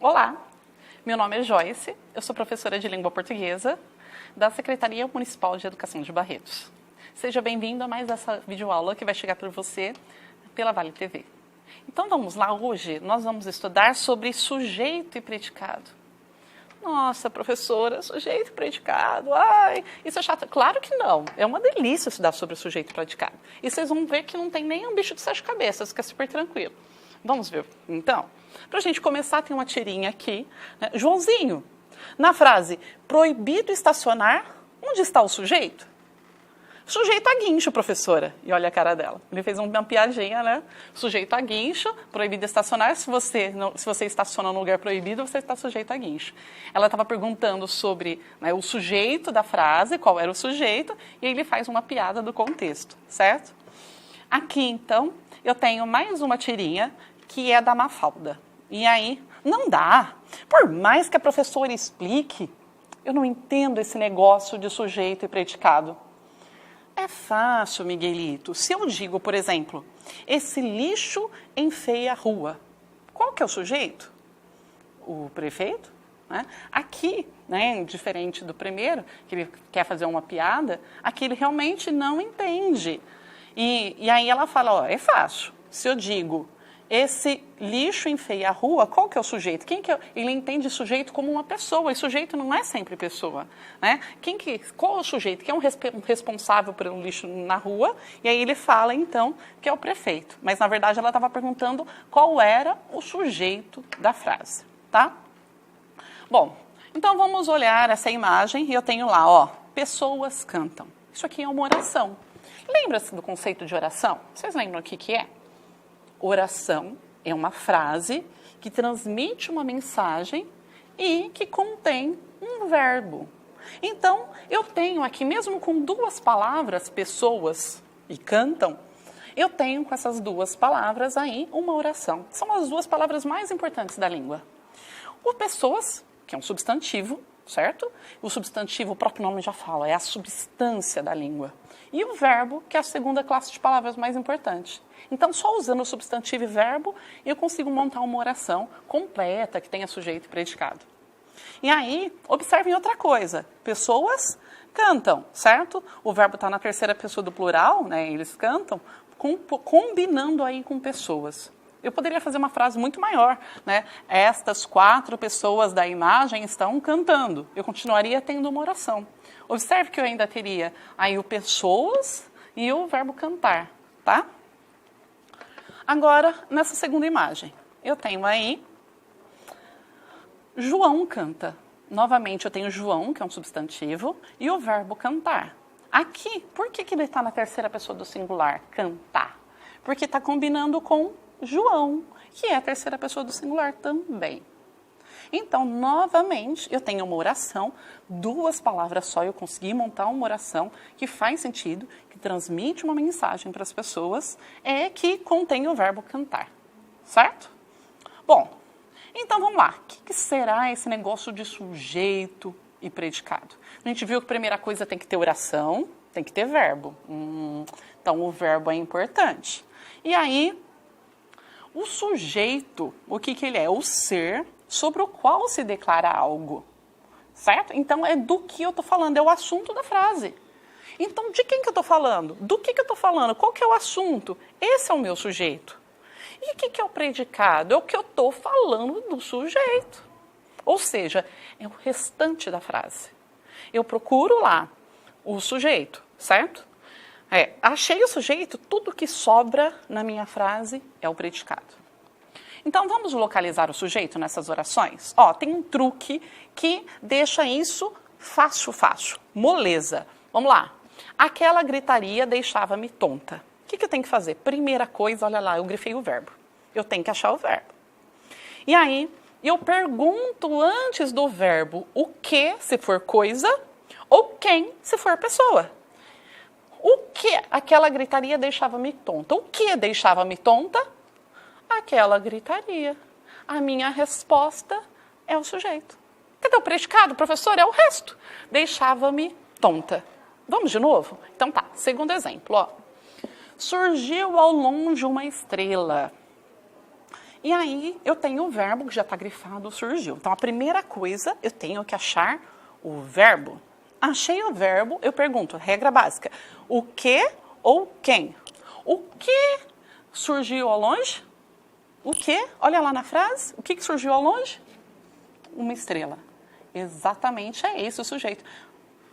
Olá, meu nome é Joyce, eu sou professora de língua portuguesa da Secretaria Municipal de Educação de Barretos. Seja bem-vindo a mais essa videoaula que vai chegar para você pela Vale TV. Então vamos lá, hoje nós vamos estudar sobre sujeito e predicado. Nossa, professora, sujeito e predicado, ai, isso é chato. Claro que não, é uma delícia estudar sobre o sujeito e predicado. E vocês vão ver que não tem nenhum bicho de sete cabeças, fica super tranquilo. Vamos ver, então. Para a gente começar, tem uma tirinha aqui. Né? Joãozinho, na frase, proibido estacionar, onde está o sujeito? Sujeito a guincho, professora. E olha a cara dela. Ele fez uma piadinha, né? Sujeito a guincho, proibido estacionar. Se você estaciona num lugar proibido, você está sujeito a guincho. Ela estava perguntando sobre, né, o sujeito da frase, qual era o sujeito, e aí ele faz uma piada do contexto, certo? Aqui, então, eu tenho mais uma tirinha, que é da Mafalda. E aí, não dá. Por mais que a professora explique, eu não entendo esse negócio de sujeito e predicado. É fácil, Miguelito. Se eu digo, por exemplo, esse lixo enfeia a rua, qual que é o sujeito? O prefeito? Né? Aqui, né, diferente do primeiro, que ele quer fazer uma piada, aqui ele realmente não entende. E aí ela fala, ó, é fácil. Se eu digo, esse lixo enfeia a rua, qual que é o sujeito? Ele entende sujeito como uma pessoa, e sujeito não é sempre pessoa. Né? Qual é o sujeito? Quem é um responsável pelo lixo na rua? E aí ele fala, então, que é o prefeito. Mas, na verdade, ela estava perguntando qual era o sujeito da frase. Tá? Bom, então vamos olhar essa imagem, e eu tenho lá, ó, pessoas cantam. Isso aqui é uma oração. Lembra-se do conceito de oração? Vocês lembram o que é? Oração é uma frase que transmite uma mensagem e que contém um verbo. Então, eu tenho aqui, mesmo com duas palavras, pessoas e cantam, eu tenho com essas duas palavras aí uma oração. São as duas palavras mais importantes da língua. O pessoas, que é um substantivo, certo? O substantivo, o próprio nome já fala, é a substância da língua. E o verbo, que é a segunda classe de palavras mais importante. Então, só usando o substantivo e verbo, eu consigo montar uma oração completa, que tenha sujeito e predicado. E aí, observem outra coisa. Pessoas cantam, certo? O verbo está na terceira pessoa do plural, né? Eles cantam, combinando aí com pessoas. Eu poderia fazer uma frase muito maior, né? Estas 4 pessoas da imagem estão cantando. Eu continuaria tendo uma oração. Observe que eu ainda teria aí o pessoas e o verbo cantar, tá? Agora, nessa segunda imagem, eu tenho aí João canta. Novamente, eu tenho João, que é um substantivo, e o verbo cantar. Aqui, por que ele está na terceira pessoa do singular? Cantar. Porque está combinando com João, que é a terceira pessoa do singular também. Então, novamente, eu tenho uma oração, duas palavras só, eu consegui montar uma oração que faz sentido, que transmite uma mensagem para as pessoas, que contém o verbo cantar, certo? Bom, então vamos lá. O que será esse negócio de sujeito e predicado? A gente viu que a primeira coisa tem que ter oração, tem que ter verbo. Então, o verbo é importante. E aí, o sujeito, o que ele é? O ser sobre o qual se declara algo, certo? Então, é do que eu estou falando, é o assunto da frase. Então, de quem que eu estou falando? Do que eu estou falando? Qual que é o assunto? Esse é o meu sujeito. E o que é o predicado? É o que eu estou falando do sujeito. Ou seja, é o restante da frase. Eu procuro lá o sujeito, certo? Achei o sujeito, tudo que sobra na minha frase é o predicado. Então, vamos localizar o sujeito nessas orações? Ó, tem um truque que deixa isso fácil, moleza. Vamos lá. Aquela gritaria deixava-me tonta. O que eu tenho que fazer? Primeira coisa, olha lá, eu grifei o verbo. Eu tenho que achar o verbo. E aí, eu pergunto antes do verbo o que, se for coisa, ou quem, se for pessoa. O que aquela gritaria deixava-me tonta? O que deixava-me tonta? Aquela gritaria. A minha resposta é o sujeito. Cadê o predicado, professor? É o resto. Deixava-me tonta. Vamos de novo? Então tá, segundo exemplo. Ó. Surgiu ao longe uma estrela. E aí eu tenho o verbo que já está grifado, surgiu. Então a primeira coisa, eu tenho que achar o verbo. Achei o verbo, eu pergunto, regra básica, o que ou quem? O que surgiu ao longe? O que? Olha lá na frase, o que surgiu ao longe? Uma estrela. Exatamente, é esse o sujeito.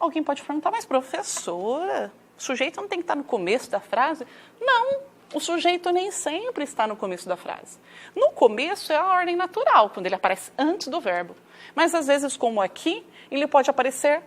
Alguém pode perguntar, mas professora, o sujeito não tem que estar no começo da frase? Não, o sujeito nem sempre está no começo da frase. No começo é a ordem natural, quando ele aparece antes do verbo. Mas às vezes, como aqui, ele pode aparecer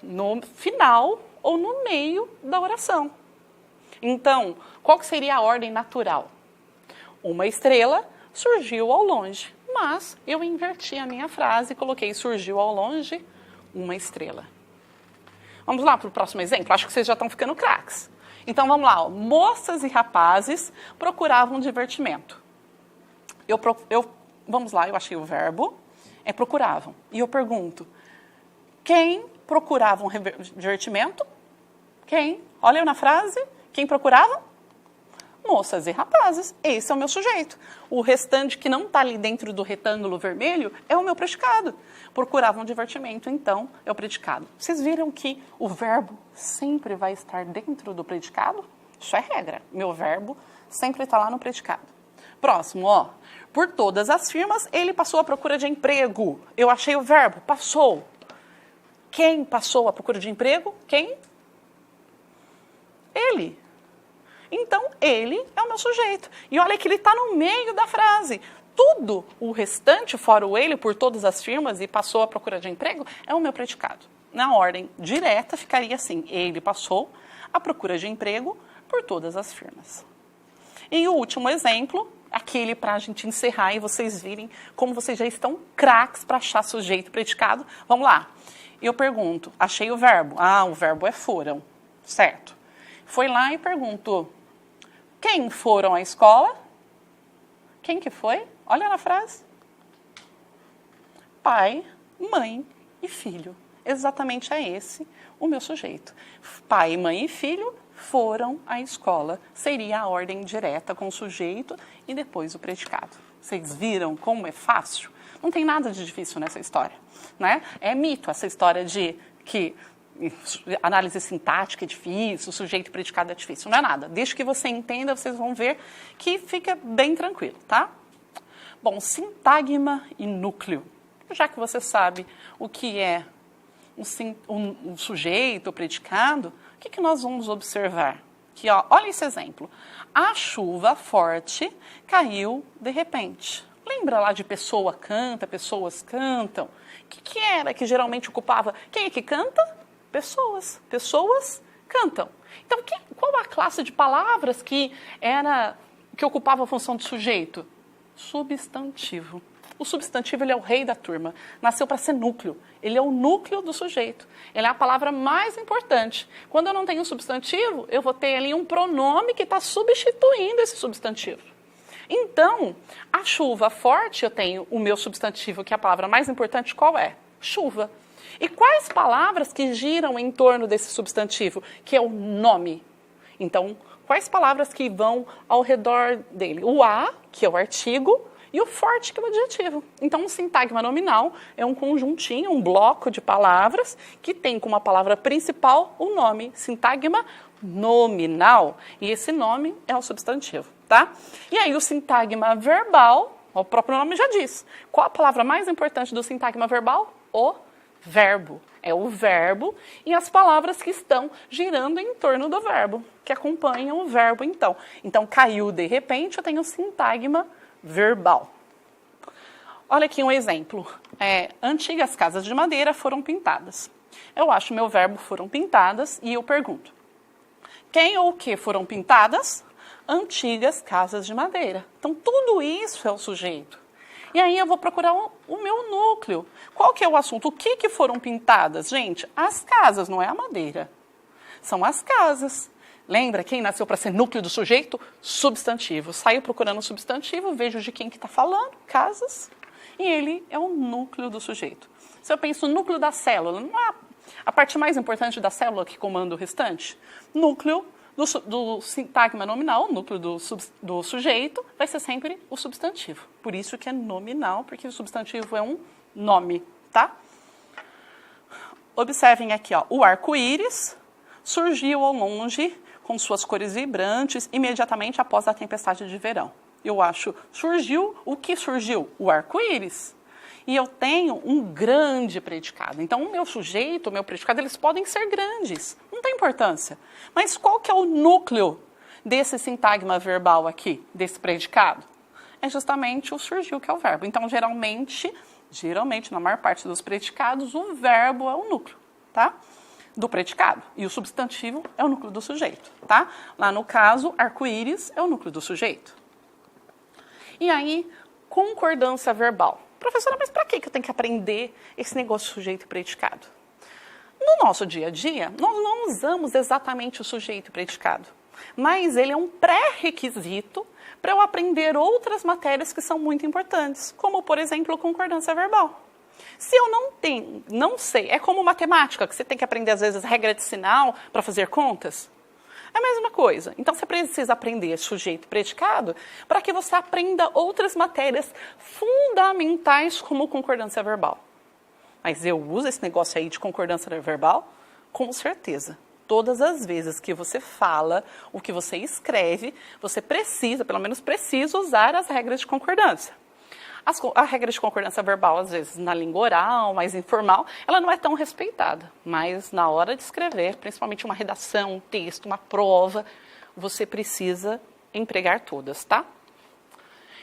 no final ou no meio da oração. Então, qual que seria a ordem natural? Uma estrela surgiu ao longe, mas eu inverti a minha frase e coloquei surgiu ao longe uma estrela. Vamos lá para o próximo exemplo? Acho que vocês já estão ficando craques. Então, vamos lá. Ó. Moças e rapazes procuravam divertimento. Vamos lá, eu achei o verbo, procuravam. E eu pergunto, quem procurava um divertimento? Quem? Olha na frase. Quem procurava? Moças e rapazes. Esse é o meu sujeito. O restante que não está ali dentro do retângulo vermelho é o meu predicado. Procuravam um divertimento, então, é o predicado. Vocês viram que o verbo sempre vai estar dentro do predicado? Isso é regra. Meu verbo sempre está lá no predicado. Próximo, ó. Por todas as firmas, ele passou à procura de emprego. Eu achei o verbo, passou. Quem passou à procura de emprego? Quem? Ele. Então, ele é o meu sujeito. E olha que ele está no meio da frase. Tudo o restante, fora o ele, por todas as firmas e passou à procura de emprego, é o meu predicado. Na ordem direta, ficaria assim. Ele passou à procura de emprego por todas as firmas. E o último exemplo, aquele para a gente encerrar e vocês virem como vocês já estão craques para achar sujeito predicado. Vamos lá. Eu pergunto, achei o verbo. O verbo é foram, certo? Foi lá e perguntou, quem foram à escola? Quem que foi? Olha na frase. Pai, mãe e filho. Exatamente é esse o meu sujeito. Pai, mãe e filho foram à escola. Seria a ordem direta com o sujeito e depois o predicado. Vocês viram como é fácil? Não tem nada de difícil nessa história, né? É mito essa história de que análise sintática é difícil, sujeito e predicado é difícil. Não é nada. Desde que você entenda, vocês vão ver que fica bem tranquilo, tá? Bom, sintagma e núcleo. Já que você sabe o que é um sujeito, o predicado, o que nós vamos observar? Que, olha esse exemplo. A chuva forte caiu de repente. Lembra lá de pessoa canta, pessoas cantam? O que era que geralmente ocupava? Quem é que canta? Pessoas. Pessoas cantam. Então, qual a classe de palavras que ocupava a função de sujeito? Substantivo. O substantivo ele é o rei da turma. Nasceu para ser núcleo. Ele é o núcleo do sujeito. Ele é a palavra mais importante. Quando eu não tenho substantivo, eu vou ter ali um pronome que está substituindo esse substantivo. Então, a chuva forte, eu tenho o meu substantivo, que é a palavra mais importante, qual é? Chuva. E quais palavras que giram em torno desse substantivo, que é o nome? Então, quais palavras que vão ao redor dele? O a, que é o artigo, e o forte, que é o adjetivo. Então, um sintagma nominal é um conjuntinho, um bloco de palavras que tem como a palavra principal o nome. Sintagma nominal. E esse nome é o substantivo, tá? E aí, o sintagma verbal, o próprio nome já diz. Qual a palavra mais importante do sintagma verbal? O verbo. É o verbo e as palavras que estão girando em torno do verbo, que acompanham o verbo, então. Então, caiu de repente, eu tenho sintagma verbal. Olha aqui um exemplo. Antigas casas de madeira foram pintadas. Eu acho meu verbo foram pintadas e eu pergunto, quem ou o que foram pintadas? Antigas casas de madeira. Então, tudo isso é o sujeito. E aí eu vou procurar o meu núcleo. Qual que é o assunto? O que foram pintadas? Gente, as casas, não é a madeira. São as casas. Lembra quem nasceu para ser núcleo do sujeito? Substantivo. Saio procurando o substantivo, vejo de quem que está falando, casas, e ele é o núcleo do sujeito. Se eu penso no núcleo da célula, não é a parte mais importante da célula que comanda o restante? Núcleo do sintagma nominal, o núcleo do sujeito, vai ser sempre o substantivo. Por isso que é nominal, porque o substantivo é um nome, tá? Observem aqui, ó, o arco-íris surgiu ao longe com suas cores vibrantes imediatamente após a tempestade de verão. Eu acho, surgiu, o que surgiu? O arco-íris. E eu tenho um grande predicado. Então, o meu sujeito, o meu predicado, eles podem ser grandes. Não tem importância. Mas qual que é o núcleo desse sintagma verbal aqui, desse predicado? É justamente o surgiu, que é o verbo. Então, geralmente, na maior parte dos predicados, o verbo é o núcleo, tá? Do predicado. E o substantivo é o núcleo do sujeito, tá? Lá no caso, arco-íris é o núcleo do sujeito. E aí, concordância verbal. Professora, mas para que eu tenho que aprender esse negócio de sujeito e predicado? No nosso dia a dia, nós não usamos exatamente o sujeito e predicado, mas ele é um pré-requisito para eu aprender outras matérias que são muito importantes, como, por exemplo, concordância verbal. Se eu não sei, é como matemática, que você tem que aprender, às vezes, regra de sinal para fazer contas. É a mesma coisa. Então, você precisa aprender sujeito e predicado para que você aprenda outras matérias fundamentais como concordância verbal. Mas eu uso esse negócio aí de concordância verbal? Com certeza. Todas as vezes que você fala, o que você escreve, você precisa, pelo menos precisa, usar as regras de concordância. A regra de concordância verbal, às vezes, na língua oral, mais informal, ela não é tão respeitada. Mas na hora de escrever, principalmente uma redação, um texto, uma prova, você precisa empregar todas, tá?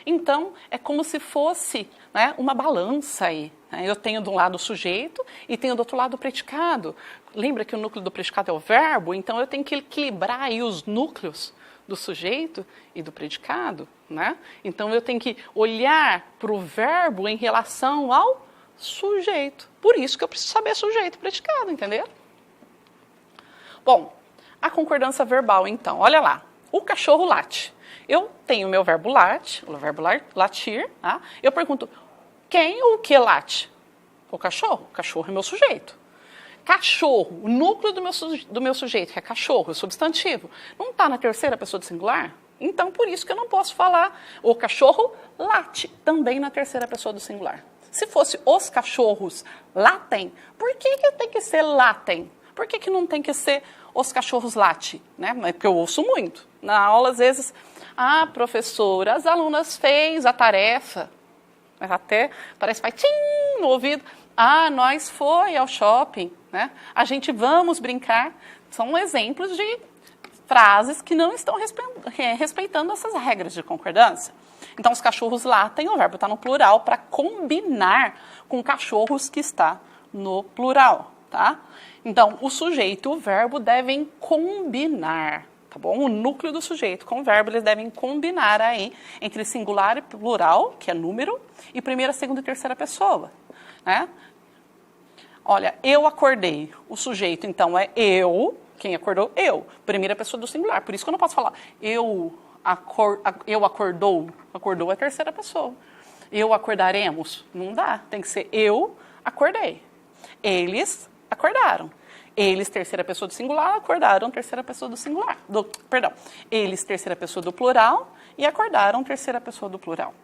Então, é como se fosse, né, uma balança aí. Né? Eu tenho de um lado o sujeito e tenho do outro lado o predicado. Lembra que o núcleo do predicado é o verbo? Então, eu tenho que equilibrar aí os núcleos do sujeito e do predicado, né? Então, eu tenho que olhar para o verbo em relação ao sujeito. Por isso que eu preciso saber sujeito e predicado, entendeu? Bom, a concordância verbal, então. Olha lá. O cachorro late. Eu tenho o meu verbo late, o verbo latir. Tá? Eu pergunto, quem ou o que late? O cachorro. O cachorro é meu sujeito. Cachorro, o núcleo do meu sujeito, que é cachorro, o substantivo, não está na terceira pessoa do singular? Então, por isso que eu não posso falar o cachorro late, também na terceira pessoa do singular. Se fosse os cachorros latem, por que tem que ser latem? Por que não tem que ser os cachorros late? Né? Porque eu ouço muito. Na aula, às vezes, professora, as alunas fez a tarefa. Até parece que vai tim no ouvido. Nós foi ao shopping, né? A gente vamos brincar. São exemplos de frases que não estão respeitando essas regras de concordância. Então, os cachorros latem, o verbo está no plural para combinar com cachorros que está no plural, tá? Então, o sujeito e o verbo devem combinar, tá bom? O núcleo do sujeito com o verbo, eles devem combinar aí entre singular e plural, que é número, e primeira, segunda e terceira pessoa, né? Olha, eu acordei. O sujeito, então, é eu. Quem acordou? Eu. Primeira pessoa do singular. Por isso que eu não posso falar eu acordou. Acordou é a terceira pessoa. Eu acordaremos. Não dá. Tem que ser eu acordei. Eles acordaram. Eles, terceira pessoa do singular, acordaram, terceira pessoa do singular. Eles, terceira pessoa do plural, e acordaram, terceira pessoa do plural.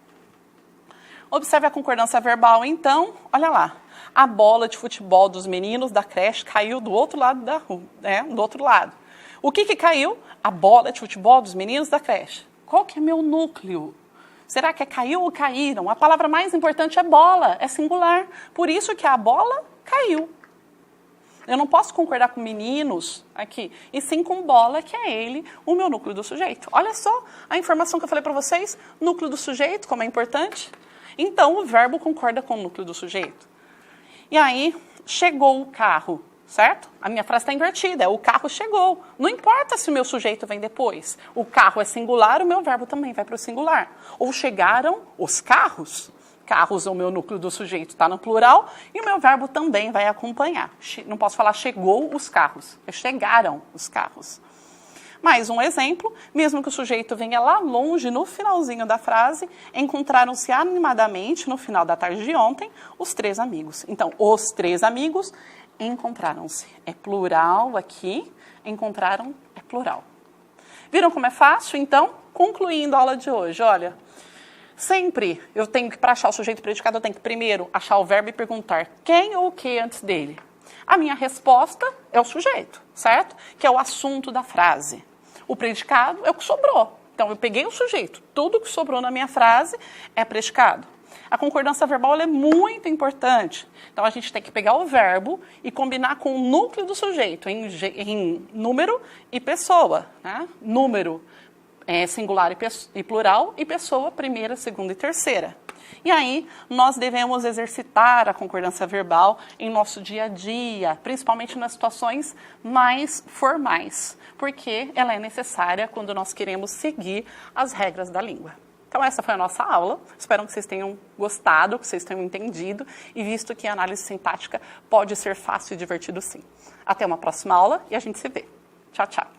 Observe a concordância verbal, então, olha lá. A bola de futebol dos meninos da creche caiu do outro lado da rua, né? Do outro lado. O que caiu? A bola de futebol dos meninos da creche. Qual que é meu núcleo? Será que é caiu ou caíram? A palavra mais importante é bola, é singular. Por isso que a bola caiu. Eu não posso concordar com meninos aqui, e sim com bola, que é ele, o meu núcleo do sujeito. Olha só a informação que eu falei para vocês, núcleo do sujeito, como é importante. Então, o verbo concorda com o núcleo do sujeito. E aí, chegou o carro, certo? A minha frase está invertida, o carro chegou. Não importa se o meu sujeito vem depois. O carro é singular, o meu verbo também vai para o singular. Ou chegaram os carros. Carros é o meu núcleo do sujeito, está no plural, e o meu verbo também vai acompanhar. Não posso falar chegou os carros, é chegaram os carros. Mais um exemplo, mesmo que o sujeito venha lá longe, no finalzinho da frase, encontraram-se animadamente, no final da tarde de ontem, os três amigos. Então, os três amigos encontraram-se. É plural aqui, encontraram é plural. Viram como é fácil? Então, concluindo a aula de hoje, olha, sempre eu tenho que, para achar o sujeito predicado, eu tenho que primeiro achar o verbo e perguntar quem ou o que antes dele. A minha resposta é o sujeito, certo? Que é o assunto da frase. O predicado é o que sobrou. Então, eu peguei o sujeito, tudo que sobrou na minha frase é predicado. A concordância verbal ela é muito importante. Então, a gente tem que pegar o verbo e combinar com o núcleo do sujeito, em número e pessoa. Né? Número singular e plural, e pessoa primeira, segunda e terceira. E aí, nós devemos exercitar a concordância verbal em nosso dia a dia, principalmente nas situações mais formais, porque ela é necessária quando nós queremos seguir as regras da língua. Então, essa foi a nossa aula. Espero que vocês tenham gostado, que vocês tenham entendido e visto que a análise sintática pode ser fácil e divertido sim. Até uma próxima aula e a gente se vê. Tchau, tchau.